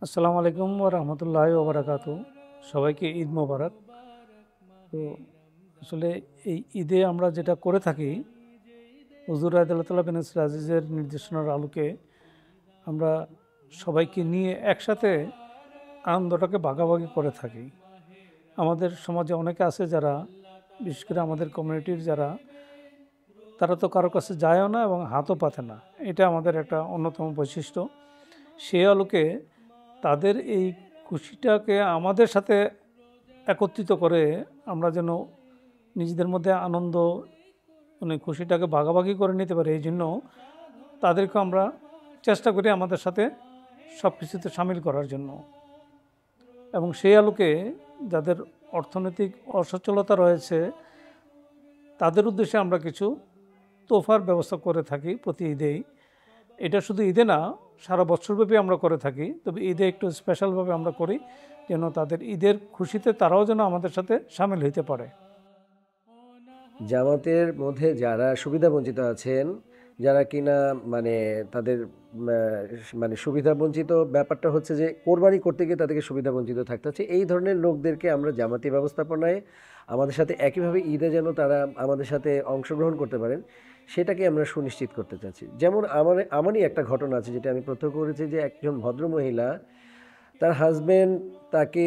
আসসালামু আলাইকুম ওয়া রাহমাতুল্লাহি ওয়া বারাকাতুহু। সবাইকে ঈদ মোবারক। তো আসলে এই ঈদে আমরা যেটা করে থাকি, হুজুর আদিল্লাহ বিন আজিজের নির্দেশনার আলোকে আমরা সবাইকে নিয়ে একসাথে আনন্দটাকে ভাগাভাগি করে থাকি। আমাদের সমাজে অনেকে আছে যারা, বিশেষ করে আমাদের কমিউনিটির যারা, তারা তো কারো কাছে যায়ও না এবং হাতও পাতে না। এটা আমাদের একটা অন্যতম বৈশিষ্ট্য। সে আলোকে তাদের এই খুশিটাকে আমাদের সাথে একত্রিত করে আমরা যেন নিজেদের মধ্যে আনন্দ, মানে খুশিটাকে ভাগাভাগি করে নিতে পারি, এই জন্য তাদেরকে আমরা চেষ্টা করি আমাদের সাথে সব কিছুতে সামিল করার জন্য। এবং সেই আলোকে যাদের অর্থনৈতিক অসচ্ছলতা রয়েছে, তাদের উদ্দেশ্যে আমরা কিছু তোফার ব্যবস্থা করে থাকি প্রতি ঈদেই। এটা শুধু ঈদে না, সারা বছরব্যাপী আমরা করে থাকি, তবে ঈদে একটু স্পেশালভাবে আমরা করি, যেন তাদের ঈদের খুশিতে তারাও যেন আমাদের সাথে সামিল হইতে পারে। জামাতের মধ্যে যারা সুবিধাবঞ্চিত আছেন, যারা কিনা মানে তাদের মানে সুবিধাবঞ্চিত ব্যাপারটা হচ্ছে যে কোরবানি করতে গিয়ে তাদেরকে সুবিধাবঞ্চিত থাকতে হচ্ছে, এই ধরনের লোকদেরকে আমরা জামাতি ব্যবস্থাপনায় আমাদের সাথে একইভাবে ঈদে যেন তারা আমাদের সাথে অংশগ্রহণ করতে পারেন, সেটাকে আমরা সুনিশ্চিত করতে চাচ্ছি। যেমন আমারই একটা ঘটনা আছে যেটা আমি প্রত্যক্ষ করেছি, যে একজন ভদ্রমহিলা, তার হাজবেন্ড তাকে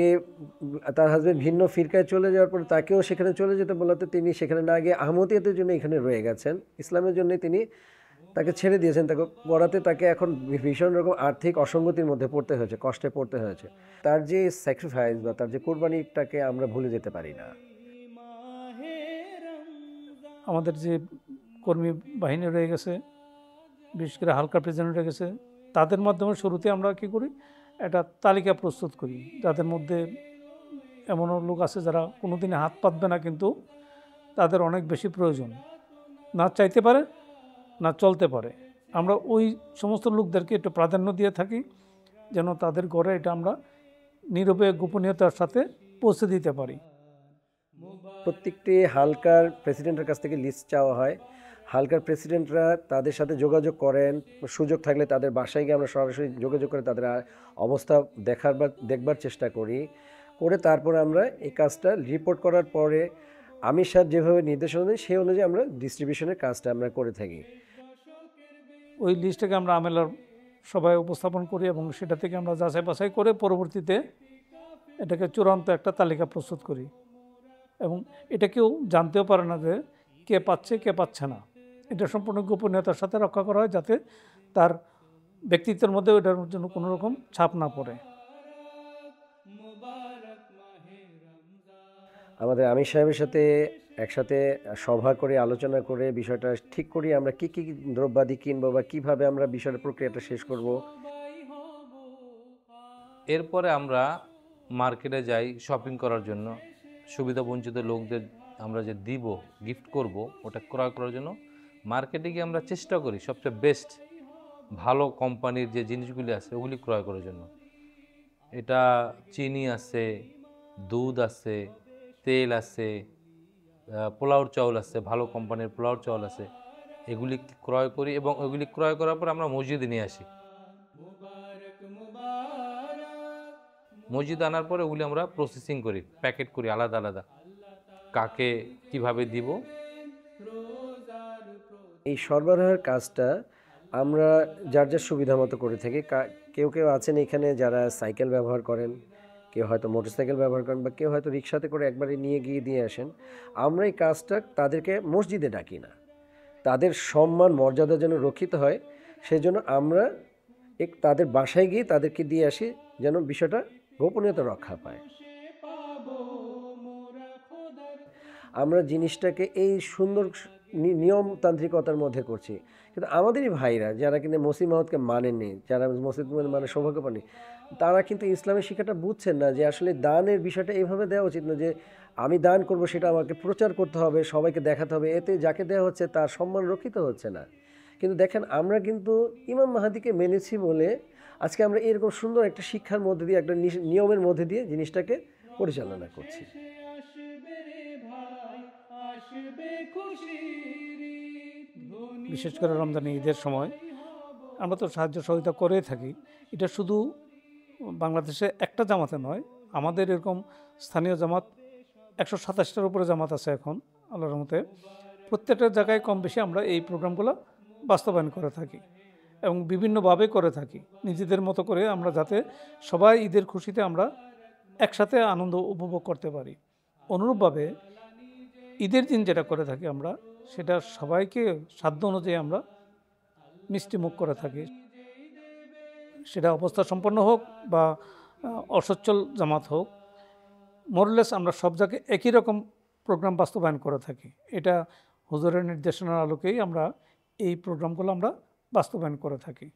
তার হাজবেন্ড ভিন্ন ফিরকায় চলে যাওয়ার পর তাকেও সেখানে চলে যেতে বলাতে তিনি সেখানে না গিয়ে আহমদিয়াতের জন্য এখানে রয়ে গেছেন। ইসলামের জন্য তিনি তাকে ছেড়ে দিয়েছেন, তাকে পড়াতে তাকে এখন ভীষণ রকম আর্থিক অসঙ্গতির মধ্যে পড়তে হয়েছে, কষ্টে পড়তে হয়েছে। তার যে স্যাক্রিফাইস বা তার যে কোরবানিটাকে আমরা ভুলে যেতে পারি না। আমাদের যে কর্মী বাহিনী রয়ে গেছে, বিশেষ করে হালকা প্রেজেন্ট রয়ে গেছে, তাদের মাধ্যমে শুরুতে আমরা কি করি, একটা তালিকা প্রস্তুত করি, যাদের মধ্যে এমনও লোক আছে যারা কোনো দিনে হাত পাতবে না, কিন্তু তাদের অনেক বেশি প্রয়োজন, না চাইতে পারে না চলতে পারে। আমরা ওই সমস্ত লোকদেরকে একটু প্রাধান্য দিয়ে থাকি, যেন তাদের ঘরে এটা আমরা নীরবে গোপনীয়তার সাথে পৌঁছে দিতে পারি। প্রত্যেকটি হালকার প্রেসিডেন্টের কাছ থেকে লিস্ট চাওয়া হয়। হালকার প্রেসিডেন্টরা তাদের সাথে যোগাযোগ করেন, সুযোগ থাকলে তাদের বাসায় গিয়ে আমরা সরাসরি যোগাযোগ করে তাদের অবস্থা দেখবার চেষ্টা করি। করে তারপরে আমরা এই কাজটা রিপোর্ট করার পরে আমির সাহেব যেভাবে নির্দেশনা দেন সেই অনুযায়ী আমরা ডিস্ট্রিবিউশনের কাজটা আমরা করে থাকি। ওই লিস্টটাকে আমরা আমেলার সবাই উপস্থাপন করি এবং সেটা থেকে আমরা যাচাই বাছাই করে পরবর্তীতে এটাকে চূড়ান্ত একটা তালিকা প্রস্তুত করি। এবং এটা কেউ জানতেও পারে না যে কে পাচ্ছে কে পাচ্ছে না। এটা সম্পূর্ণ গোপনীয়তার সাথে রক্ষা করা হয়, যাতে তার ব্যক্তিত্বের মধ্যে এটার জন্য কোনো রকম ছাপ না পড়ে। আমাদের আমির সাহেবের সাথে একসাথে সভা করে আলোচনা করে বিষয়টা ঠিক করি, আমরা কি কি দ্রব্যাদি কিনবো বা কিভাবে আমরা বিষয়ের প্রক্রিয়াটা শেষ করব। এরপরে আমরা মার্কেটে যাই শপিং করার জন্য। সুবিধাবঞ্চিত লোকদের আমরা যে দিব, গিফট করব, ওটা ক্রয় করার জন্য মার্কেটে গিয়ে আমরা চেষ্টা করি সবচেয়ে বেস্ট ভালো কোম্পানির যে জিনিসগুলি আছে ওগুলি ক্রয় করার জন্য। এটা চিনি আছে, দুধ আছে, তেল আছে, পোলাওর চাউল আছে, ভালো কোম্পানির পোলাওর চাউল আছে, এগুলি ক্রয় করি এবং ওইগুলি ক্রয় করার পর আমরা মসজিদে নিয়ে আসি। মসজিদ আনার পরে ওগুলি আমরা প্রসেসিং করি, প্যাকেট করি আলাদা আলাদা, কাকে কিভাবে দিব। এই সরবরাহের কাজটা আমরা যার যার সুবিধা মতো করে থাকি। কেউ কেউ আছেন এখানে যারা সাইকেল ব্যবহার করেন, কেউ হয়তো মোটরসাইকেল ব্যবহার করেন, বা কেউ হয়তো রিক্সাতে করে একবারে নিয়ে গিয়ে দিয়ে আসেন। আমরা এই কাজটা তাদেরকে মসজিদে ডাকি না, তাদের সম্মান মর্যাদা যেন রক্ষিত হয় সেজন্য আমরা তাদের বাসায় গিয়ে তাদেরকে দিয়ে আসি, যেন বিষয়টা গোপনীয়তা রক্ষা পায়। আমরা জিনিসটাকে এই সুন্দর নিয়মতান্ত্রিকতার মধ্যে করছি, কিন্তু আমাদেরই ভাইরা যারা কিন্তু মসিহ মাহমুদকে মানেননি, যারা মসজিদ মানে সৌভাগ্য পাননি, তারা কিন্তু ইসলামের শিক্ষাটা বুঝছেন না, যে আসলে দানের বিষয়টা এইভাবে দেওয়া উচিত না, যে আমি দান করব সেটা আমাকে প্রচার করতে হবে, সবাইকে দেখাতে হবে, এতে যাকে দেওয়া হচ্ছে তার সম্মান রক্ষিত হচ্ছে না। কিন্তু দেখেন, আমরা কিন্তু ইমাম মাহাদিকে মেনেছি বলে আজকে আমরা এরকম সুন্দর একটা শিক্ষার মধ্যে দিয়ে, একটা নিয়মের মধ্যে দিয়ে জিনিসটাকে পরিচালনা করছি। বিশেষ করে রমজান ঈদের সময় আমরা তো সাহায্য সহযোগিতা করেই থাকি। এটা শুধু বাংলাদেশে একটা জামাতে নয়, আমাদের এরকম স্থানীয় জামাত 127টার উপরে জামাত আছে এখন আল্লাহর রহমতে। প্রত্যেকটা জায়গায় কম বেশি আমরা এই প্রোগ্রামগুলো বাস্তবায়ন করে থাকি এবং বিভিন্নভাবে করে থাকি নিজেদের মতো করে, আমরা যাতে সবাই ঈদের খুশিতে আমরা একসাথে আনন্দ উপভোগ করতে পারি। অনুরূপভাবে ঈদের দিন যেটা করে থাকি আমরা, সেটা সবাইকে সাধ্য অনুযায়ী আমরা মিষ্টি মুখ করে থাকি, সেটা অবস্থা সম্পন্ন হোক বা অসচ্ছল জামাত হোক, মোরলেস আমরা সব জায়গায় একই রকম প্রোগ্রাম বাস্তবায়ন করে থাকি। এটা হুজুরের নির্দেশনার আলোকেই আমরা এই প্রোগ্রামগুলো আমরা বাস্তবায়ন করে থাকি।